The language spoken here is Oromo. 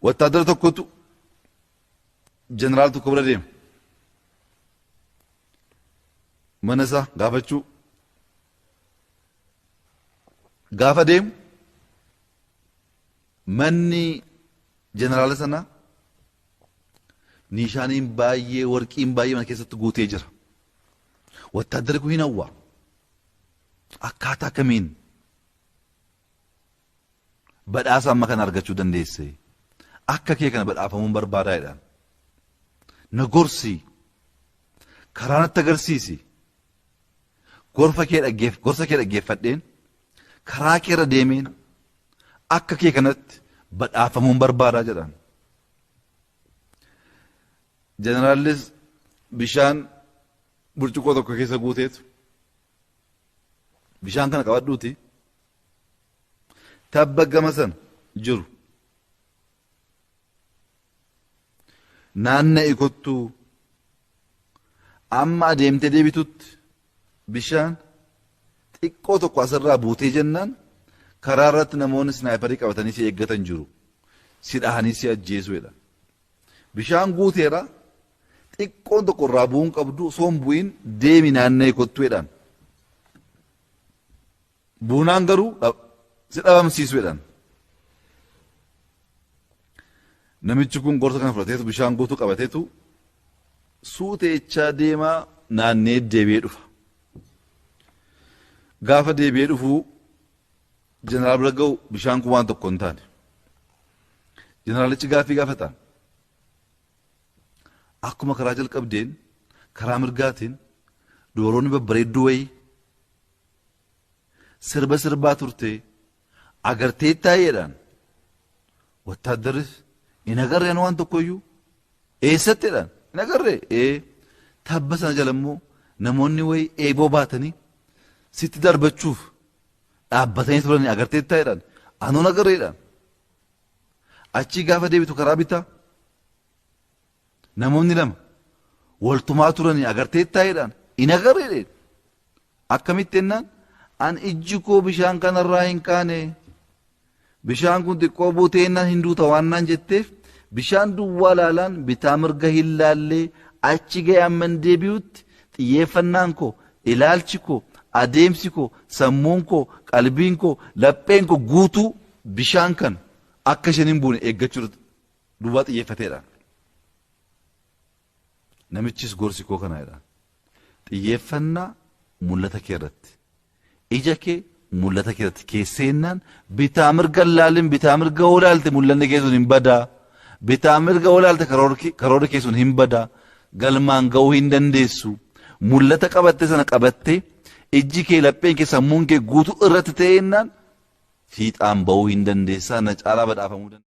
ወታደር ተኮቱ ጀነራል ተኮብረደም መነሳ ጋፈቹ ጋፈደም መኒ ጀነራል ሰና ኒሻኒን ባየ ወርቂን ባየ ማን ከሰት ጉቴ ጅራ ወታደር ኩ ይነዋ አካታ ከሚን በዳሳ ማከን አርገቹ ደንዴሴ akka kee kana badhaafamuun barbaadaadhaan na gorsi karaanatti agarsiisi gorsa kee dhaggeeffadheen karaa keerra deemeen akka kee kanatti badhaafamuun barbaadaa jedhan jeneraalis bishaan burcuqoo tokko keessa guuteetu bishaan kana qabadhuuti tabba gama sana jiru naanna ikottu amma adeemte deebitutti bishaan xiqqoo tokko asirraa buutee jennaan karaa irratti namoonni snaayiparii qabatanii si eeggatan jiru si dhahanii si ajjeesuudha bishaan guuteera xiqqoon tokko irraa bu'uun qabdu soon bu'iin deemi naanna ikottuudhaan buunaan garuu si dhabamsiisuudhaan namichi kun gorsa kana fudhateetu bishaan guutuu qabateetu suuteechaa deemaa naannee deebi'ee dhufa gaafa deebi'ee dhufu jeneraal bira ga'u bishaan kun waan tokko hin taane jeneraalichi gaaffii gaafata akkuma karaa jalqabdeen karaa mirgaatiin dooroonni babbareedduu wayii sirba sirbaa turte agartee taa'eedhaan wattaaddaris inagarreen waan tokkoyyuu eessatteedhaan inagarree tabba sana jalammoo namoonni wayi eeboo baatanii sitti darbachuuf dhaabbatanii turanii agartee taa'eedhaan anoon agarreedhaan achii gaafa deebitu karaa bitaa namoonni lama waltumaa turanii agartee taa'eedhaan inagarreedhaan akkamitti ennaan an ijji koo bishaan kanarraa hin kaane bishaan kun xiqqoo buutee ennaan hinduu tawaannaan jetteef bishaan duwwaa laalaan bitaa mirga hin laallee achi ga'e amman deebi'utti xiyyeeffannaan koo ilaalchi koo adeemsi koo sammuun koo qalbiin koo lapheen koo guutuu bishaan kan akka isheen hin buune eeggachuu duwwaa xiyyeeffateedha namichis gorsi koo kanaadha xiyyeeffannaa mul'ata kee irratti ija kee mul'ata kee irratti keesseennaan bitaa mirga laalin bitaa mirga olaalte mul'anni kee sun hin badaa bitaa mirga olaalte karoora kee sun hin badaa galmaan ga'uu hin dandeessu mul'ata qabatte sana qabatte ijji kee lapheen kee sammuun kee guutuu irratti ta'eennaan fiixaan ba'uu hin dandeessaa na caalaa badhaafamuu dandeessa